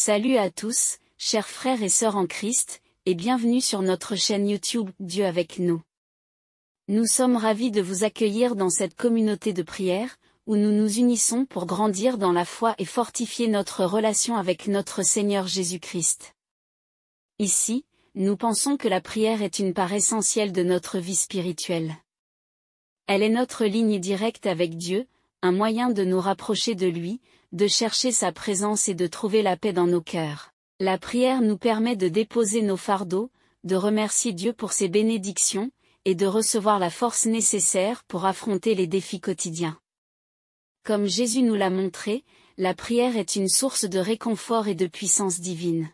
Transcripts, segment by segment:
Salut à tous, chers frères et sœurs en Christ, et bienvenue sur notre chaîne YouTube Dieu avec nous. Nous sommes ravis de vous accueillir dans cette communauté de prière, où nous nous unissons pour grandir dans la foi et fortifier notre relation avec notre Seigneur Jésus-Christ. Ici, nous pensons que la prière est une part essentielle de notre vie spirituelle. Elle est notre ligne directe avec Dieu, un moyen de nous rapprocher de lui, de chercher sa présence et de trouver la paix dans nos cœurs. La prière nous permet de déposer nos fardeaux, de remercier Dieu pour ses bénédictions, et de recevoir la force nécessaire pour affronter les défis quotidiens. Comme Jésus nous l'a montré, la prière est une source de réconfort et de puissance divine.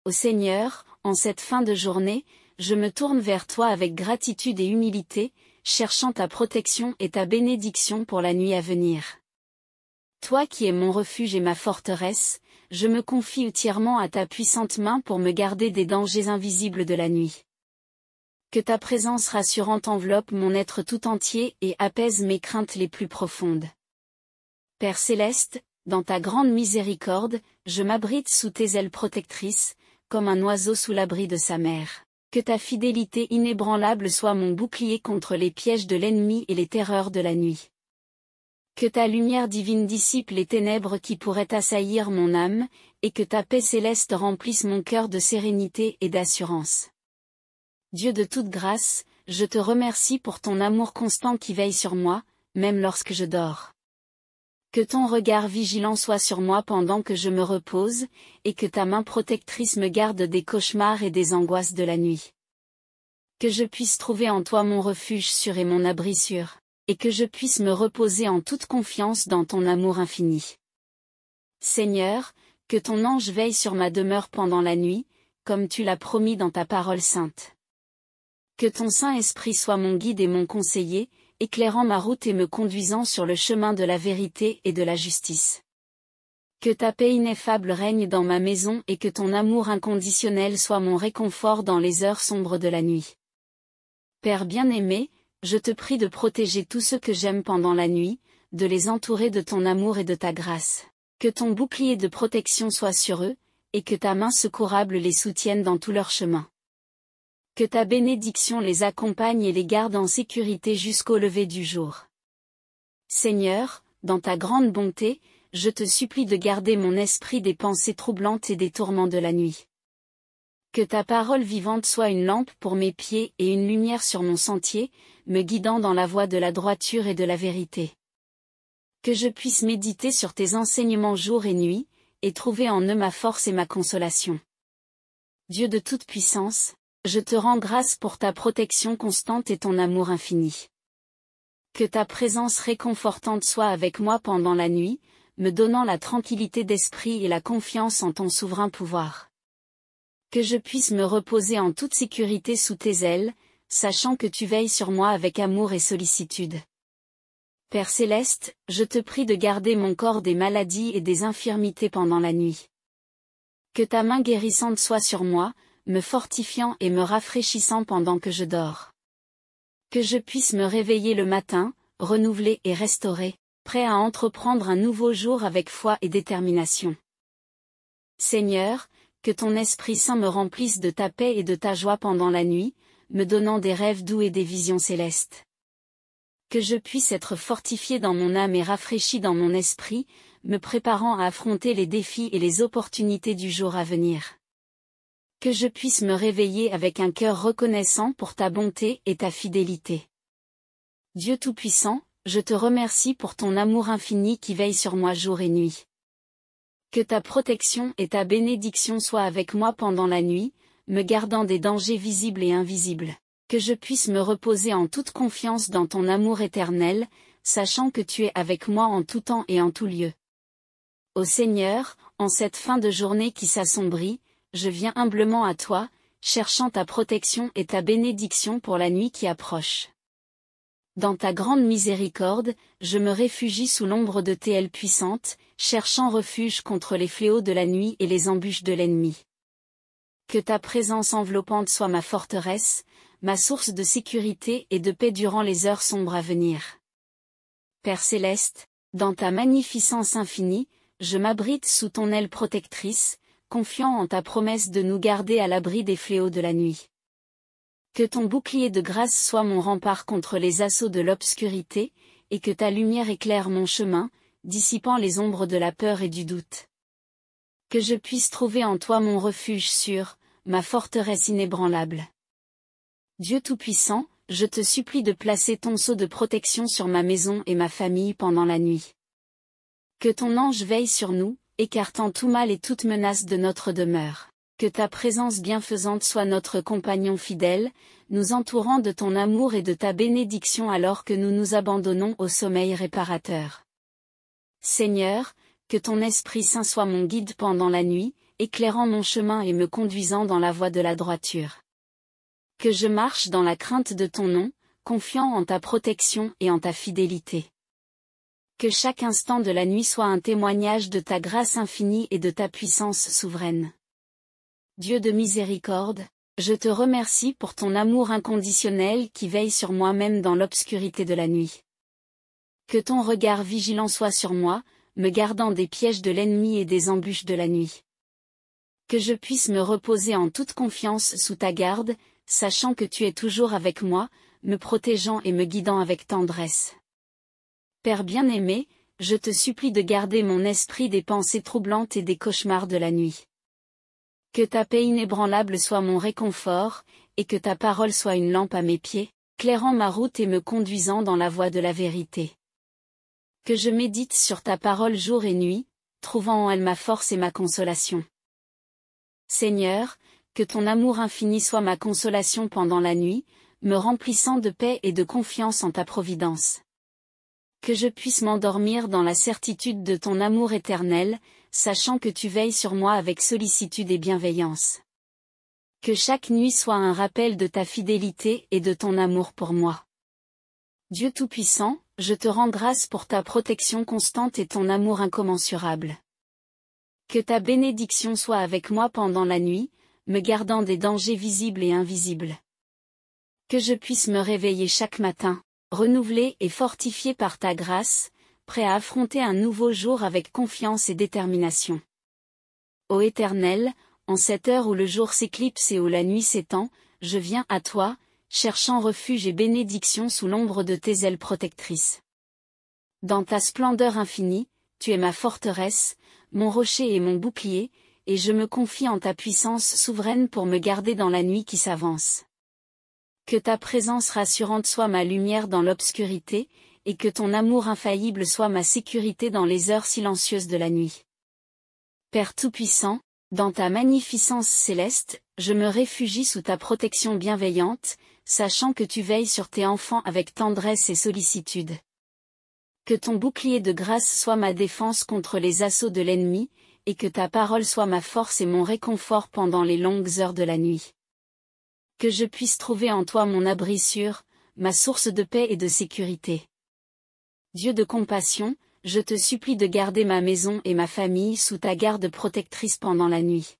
Ô Seigneur, en cette fin de journée, je me tourne vers toi avec gratitude et humilité, cherchant ta protection et ta bénédiction pour la nuit à venir. Toi qui es mon refuge et ma forteresse, je me confie entièrement à ta puissante main pour me garder des dangers invisibles de la nuit. Que ta présence rassurante enveloppe mon être tout entier et apaise mes craintes les plus profondes. Père céleste, dans ta grande miséricorde, je m'abrite sous tes ailes protectrices, comme un oiseau sous l'abri de sa mère. Que ta fidélité inébranlable soit mon bouclier contre les pièges de l'ennemi et les terreurs de la nuit. Que ta lumière divine dissipe les ténèbres qui pourraient assaillir mon âme, et que ta paix céleste remplisse mon cœur de sérénité et d'assurance. Dieu de toute grâce, je te remercie pour ton amour constant qui veille sur moi, même lorsque je dors. Que ton regard vigilant soit sur moi pendant que je me repose, et que ta main protectrice me garde des cauchemars et des angoisses de la nuit. Que je puisse trouver en toi mon refuge sûr et mon abri sûr, et que je puisse me reposer en toute confiance dans ton amour infini. Seigneur, que ton ange veille sur ma demeure pendant la nuit, comme tu l'as promis dans ta parole sainte. Que ton Saint-Esprit soit mon guide et mon conseiller, éclairant ma route et me conduisant sur le chemin de la vérité et de la justice. Que ta paix ineffable règne dans ma maison et que ton amour inconditionnel soit mon réconfort dans les heures sombres de la nuit. Père bien-aimé, je te prie de protéger tous ceux que j'aime pendant la nuit, de les entourer de ton amour et de ta grâce. Que ton bouclier de protection soit sur eux, et que ta main secourable les soutienne dans tout leur chemin. Que ta bénédiction les accompagne et les garde en sécurité jusqu'au lever du jour. Seigneur, dans ta grande bonté, je te supplie de garder mon esprit des pensées troublantes et des tourments de la nuit. Que ta parole vivante soit une lampe pour mes pieds et une lumière sur mon sentier, me guidant dans la voie de la droiture et de la vérité. Que je puisse méditer sur tes enseignements jour et nuit, et trouver en eux ma force et ma consolation. Dieu de toute puissance, je te rends grâce pour ta protection constante et ton amour infini. Que ta présence réconfortante soit avec moi pendant la nuit, me donnant la tranquillité d'esprit et la confiance en ton souverain pouvoir. Que je puisse me reposer en toute sécurité sous tes ailes, sachant que tu veilles sur moi avec amour et sollicitude. Père céleste, je te prie de garder mon corps des maladies et des infirmités pendant la nuit. Que ta main guérissante soit sur moi, me fortifiant et me rafraîchissant pendant que je dors. Que je puisse me réveiller le matin, renouvelé et restauré, prêt à entreprendre un nouveau jour avec foi et détermination. Seigneur, que ton Esprit Saint me remplisse de ta paix et de ta joie pendant la nuit, me donnant des rêves doux et des visions célestes. Que je puisse être fortifié dans mon âme et rafraîchi dans mon esprit, me préparant à affronter les défis et les opportunités du jour à venir. Que je puisse me réveiller avec un cœur reconnaissant pour ta bonté et ta fidélité. Dieu Tout-Puissant, je te remercie pour ton amour infini qui veille sur moi jour et nuit. Que ta protection et ta bénédiction soient avec moi pendant la nuit, me gardant des dangers visibles et invisibles. Que je puisse me reposer en toute confiance dans ton amour éternel, sachant que tu es avec moi en tout temps et en tout lieu. Ô Seigneur, en cette fin de journée qui s'assombrit, je viens humblement à toi, cherchant ta protection et ta bénédiction pour la nuit qui approche. Dans ta grande miséricorde, je me réfugie sous l'ombre de tes ailes puissantes, cherchant refuge contre les fléaux de la nuit et les embûches de l'ennemi. Que ta présence enveloppante soit ma forteresse, ma source de sécurité et de paix durant les heures sombres à venir. Père céleste, dans ta magnificence infinie, je m'abrite sous ton aile protectrice, confiant en ta promesse de nous garder à l'abri des fléaux de la nuit. Que ton bouclier de grâce soit mon rempart contre les assauts de l'obscurité, et que ta lumière éclaire mon chemin, dissipant les ombres de la peur et du doute. Que je puisse trouver en toi mon refuge sûr, ma forteresse inébranlable. Dieu Tout-Puissant, je te supplie de placer ton sceau de protection sur ma maison et ma famille pendant la nuit. Que ton ange veille sur nous, écartant tout mal et toute menace de notre demeure. Que ta présence bienfaisante soit notre compagnon fidèle, nous entourant de ton amour et de ta bénédiction alors que nous nous abandonnons au sommeil réparateur. Seigneur, que ton Esprit Saint soit mon guide pendant la nuit, éclairant mon chemin et me conduisant dans la voie de la droiture. Que je marche dans la crainte de ton nom, confiant en ta protection et en ta fidélité. Que chaque instant de la nuit soit un témoignage de ta grâce infinie et de ta puissance souveraine. Dieu de miséricorde, je te remercie pour ton amour inconditionnel qui veille sur moi même dans l'obscurité de la nuit. Que ton regard vigilant soit sur moi, me gardant des pièges de l'ennemi et des embûches de la nuit. Que je puisse me reposer en toute confiance sous ta garde, sachant que tu es toujours avec moi, me protégeant et me guidant avec tendresse. Père bien-aimé, je te supplie de garder mon esprit des pensées troublantes et des cauchemars de la nuit. Que ta paix inébranlable soit mon réconfort, et que ta parole soit une lampe à mes pieds, éclairant ma route et me conduisant dans la voie de la vérité. Que je médite sur ta parole jour et nuit, trouvant en elle ma force et ma consolation. Seigneur, que ton amour infini soit ma consolation pendant la nuit, me remplissant de paix et de confiance en ta providence. Que je puisse m'endormir dans la certitude de ton amour éternel, sachant que tu veilles sur moi avec sollicitude et bienveillance. Que chaque nuit soit un rappel de ta fidélité et de ton amour pour moi. Dieu Tout-Puissant, je te rends grâce pour ta protection constante et ton amour incommensurable. Que ta bénédiction soit avec moi pendant la nuit, me gardant des dangers visibles et invisibles. Que je puisse me réveiller chaque matin, renouvelé et fortifié par ta grâce, prêt à affronter un nouveau jour avec confiance et détermination. Ô Éternel, en cette heure où le jour s'éclipse et où la nuit s'étend, je viens à toi, cherchant refuge et bénédiction sous l'ombre de tes ailes protectrices. Dans ta splendeur infinie, tu es ma forteresse, mon rocher et mon bouclier, et je me confie en ta puissance souveraine pour me garder dans la nuit qui s'avance. Que ta présence rassurante soit ma lumière dans l'obscurité, et que ton amour infaillible soit ma sécurité dans les heures silencieuses de la nuit. Père Tout-Puissant, dans ta magnificence céleste, je me réfugie sous ta protection bienveillante, sachant que tu veilles sur tes enfants avec tendresse et sollicitude. Que ton bouclier de grâce soit ma défense contre les assauts de l'ennemi, et que ta parole soit ma force et mon réconfort pendant les longues heures de la nuit. Que je puisse trouver en toi mon abri sûr, ma source de paix et de sécurité. Dieu de compassion, je te supplie de garder ma maison et ma famille sous ta garde protectrice pendant la nuit.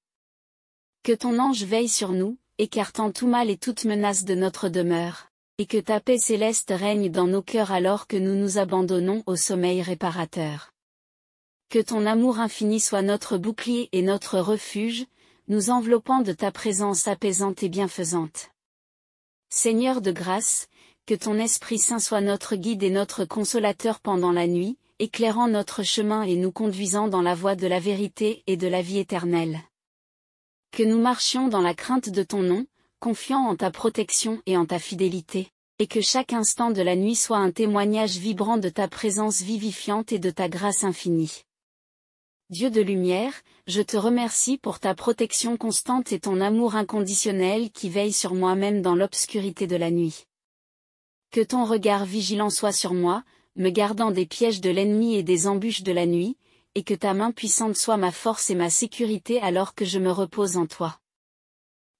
Que ton ange veille sur nous, écartant tout mal et toute menace de notre demeure, et que ta paix céleste règne dans nos cœurs alors que nous nous abandonnons au sommeil réparateur. Que ton amour infini soit notre bouclier et notre refuge, nous enveloppant de ta présence apaisante et bienfaisante. Seigneur de grâce, que ton Esprit Saint soit notre guide et notre consolateur pendant la nuit, éclairant notre chemin et nous conduisant dans la voie de la vérité et de la vie éternelle. Que nous marchions dans la crainte de ton nom, confiant en ta protection et en ta fidélité, et que chaque instant de la nuit soit un témoignage vibrant de ta présence vivifiante et de ta grâce infinie. Dieu de lumière, je te remercie pour ta protection constante et ton amour inconditionnel qui veille sur moi même dans l'obscurité de la nuit. Que ton regard vigilant soit sur moi, me gardant des pièges de l'ennemi et des embûches de la nuit, et que ta main puissante soit ma force et ma sécurité alors que je me repose en toi.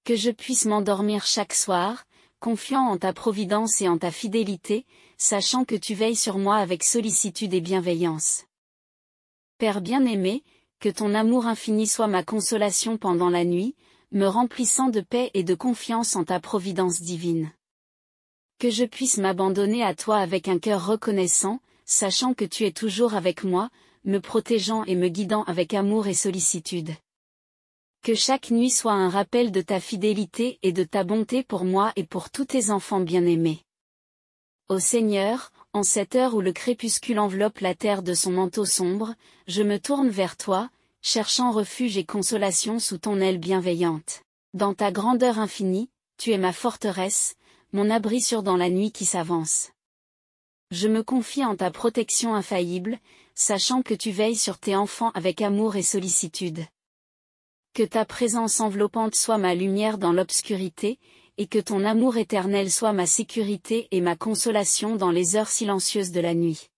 Que je puisse m'endormir chaque soir, confiant en ta providence et en ta fidélité, sachant que tu veilles sur moi avec sollicitude et bienveillance. Père bien-aimé, que ton amour infini soit ma consolation pendant la nuit, me remplissant de paix et de confiance en ta providence divine. Que je puisse m'abandonner à toi avec un cœur reconnaissant, sachant que tu es toujours avec moi, me protégeant et me guidant avec amour et sollicitude. Que chaque nuit soit un rappel de ta fidélité et de ta bonté pour moi et pour tous tes enfants bien-aimés. Ô Seigneur, en cette heure où le crépuscule enveloppe la terre de son manteau sombre, je me tourne vers toi, cherchant refuge et consolation sous ton aile bienveillante. Dans ta grandeur infinie, tu es ma forteresse, mon abri sûr dans la nuit qui s'avance. Je me confie en ta protection infaillible, sachant que tu veilles sur tes enfants avec amour et sollicitude. Que ta présence enveloppante soit ma lumière dans l'obscurité, et que ton amour éternel soit ma sécurité et ma consolation dans les heures silencieuses de la nuit.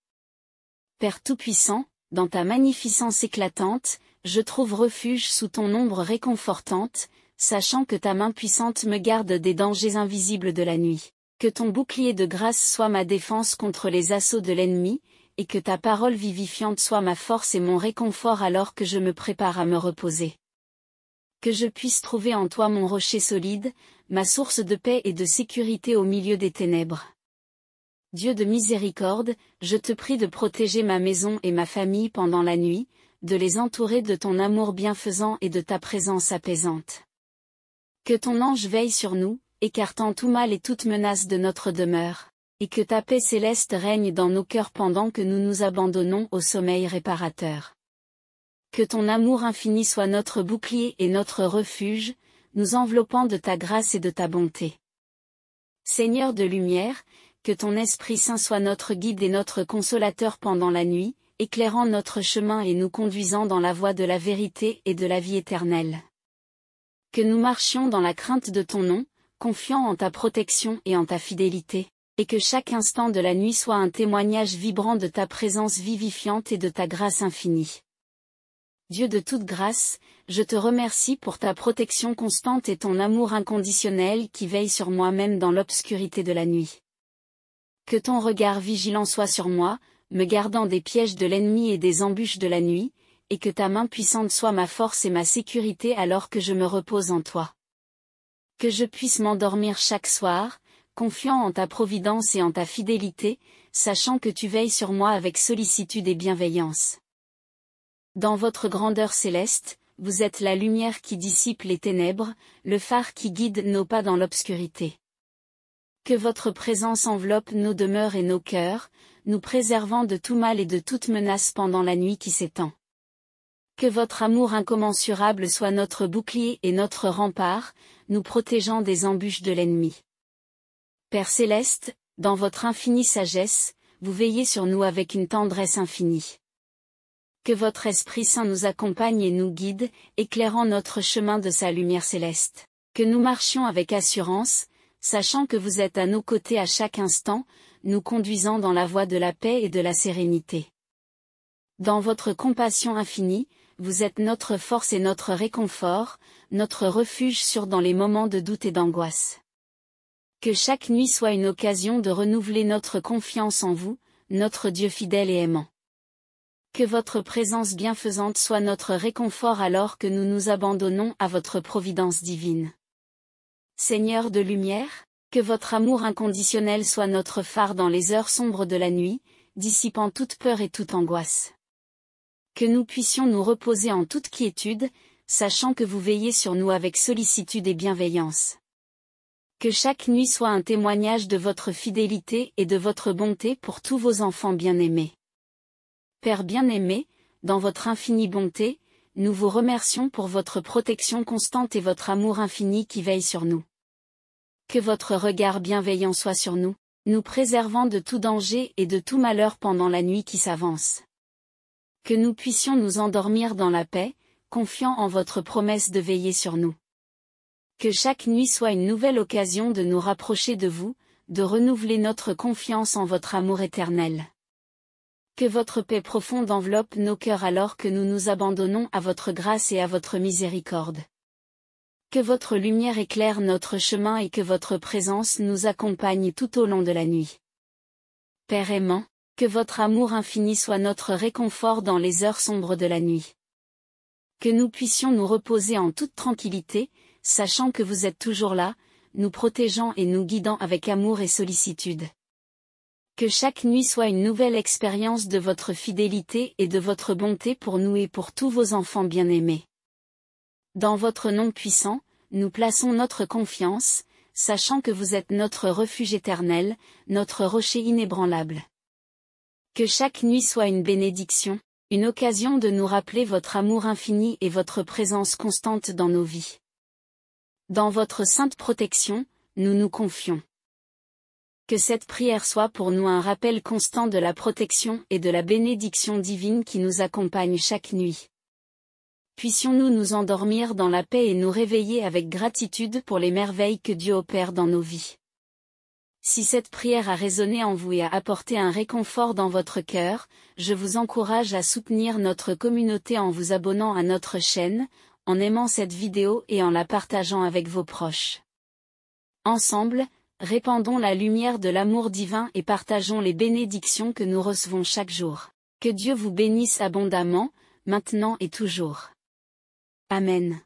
Père Tout-Puissant, dans ta magnificence éclatante, je trouve refuge sous ton ombre réconfortante, sachant que ta main puissante me garde des dangers invisibles de la nuit. Que ton bouclier de grâce soit ma défense contre les assauts de l'ennemi, et que ta parole vivifiante soit ma force et mon réconfort alors que je me prépare à me reposer. Que je puisse trouver en toi mon rocher solide, ma source de paix et de sécurité au milieu des ténèbres. Dieu de miséricorde, je te prie de protéger ma maison et ma famille pendant la nuit, de les entourer de ton amour bienfaisant et de ta présence apaisante. Que ton ange veille sur nous, écartant tout mal et toute menace de notre demeure, et que ta paix céleste règne dans nos cœurs pendant que nous nous abandonnons au sommeil réparateur. Que ton amour infini soit notre bouclier et notre refuge, nous enveloppant de ta grâce et de ta bonté. Seigneur de lumière, que ton Esprit Saint soit notre guide et notre consolateur pendant la nuit, éclairant notre chemin et nous conduisant dans la voie de la vérité et de la vie éternelle. Que nous marchions dans la crainte de ton nom, confiant en ta protection et en ta fidélité, et que chaque instant de la nuit soit un témoignage vibrant de ta présence vivifiante et de ta grâce infinie. Dieu de toute grâce, je te remercie pour ta protection constante et ton amour inconditionnel qui veille sur moi même dans l'obscurité de la nuit. Que ton regard vigilant soit sur moi, me gardant des pièges de l'ennemi et des embûches de la nuit, et que ta main puissante soit ma force et ma sécurité alors que je me repose en toi. Que je puisse m'endormir chaque soir, confiant en ta providence et en ta fidélité, sachant que tu veilles sur moi avec sollicitude et bienveillance. Dans votre grandeur céleste, vous êtes la lumière qui dissipe les ténèbres, le phare qui guide nos pas dans l'obscurité. Que votre présence enveloppe nos demeures et nos cœurs, nous préservant de tout mal et de toute menace pendant la nuit qui s'étend. Que votre amour incommensurable soit notre bouclier et notre rempart, nous protégeant des embûches de l'ennemi. Père céleste, dans votre infinie sagesse, vous veillez sur nous avec une tendresse infinie. Que votre Esprit Saint nous accompagne et nous guide, éclairant notre chemin de sa lumière céleste. Que nous marchions avec assurance, sachant que vous êtes à nos côtés à chaque instant, nous conduisant dans la voie de la paix et de la sérénité. Dans votre compassion infinie, vous êtes notre force et notre réconfort, notre refuge sûr dans les moments de doute et d'angoisse. Que chaque nuit soit une occasion de renouveler notre confiance en vous, notre Dieu fidèle et aimant. Que votre présence bienfaisante soit notre réconfort alors que nous nous abandonnons à votre providence divine. Seigneur de lumière, que votre amour inconditionnel soit notre phare dans les heures sombres de la nuit, dissipant toute peur et toute angoisse. Que nous puissions nous reposer en toute quiétude, sachant que vous veillez sur nous avec sollicitude et bienveillance. Que chaque nuit soit un témoignage de votre fidélité et de votre bonté pour tous vos enfants bien-aimés. Père bien-aimé, dans votre infinie bonté, nous vous remercions pour votre protection constante et votre amour infini qui veille sur nous. Que votre regard bienveillant soit sur nous, nous préservant de tout danger et de tout malheur pendant la nuit qui s'avance. Que nous puissions nous endormir dans la paix, confiant en votre promesse de veiller sur nous. Que chaque nuit soit une nouvelle occasion de nous rapprocher de vous, de renouveler notre confiance en votre amour éternel. Que votre paix profonde enveloppe nos cœurs alors que nous nous abandonnons à votre grâce et à votre miséricorde. Que votre lumière éclaire notre chemin et que votre présence nous accompagne tout au long de la nuit. Père aimant, que votre amour infini soit notre réconfort dans les heures sombres de la nuit. Que nous puissions nous reposer en toute tranquillité, sachant que vous êtes toujours là, nous protégeant et nous guidant avec amour et sollicitude. Que chaque nuit soit une nouvelle expérience de votre fidélité et de votre bonté pour nous et pour tous vos enfants bien-aimés. Dans votre nom puissant, nous plaçons notre confiance, sachant que vous êtes notre refuge éternel, notre rocher inébranlable. Que chaque nuit soit une bénédiction, une occasion de nous rappeler votre amour infini et votre présence constante dans nos vies. Dans votre sainte protection, nous nous confions. Que cette prière soit pour nous un rappel constant de la protection et de la bénédiction divine qui nous accompagne chaque nuit. Puissions-nous nous endormir dans la paix et nous réveiller avec gratitude pour les merveilles que Dieu opère dans nos vies. Si cette prière a résonné en vous et a apporté un réconfort dans votre cœur, je vous encourage à soutenir notre communauté en vous abonnant à notre chaîne, en aimant cette vidéo et en la partageant avec vos proches. Ensemble, répandons la lumière de l'amour divin et partageons les bénédictions que nous recevons chaque jour. Que Dieu vous bénisse abondamment, maintenant et toujours. Amen.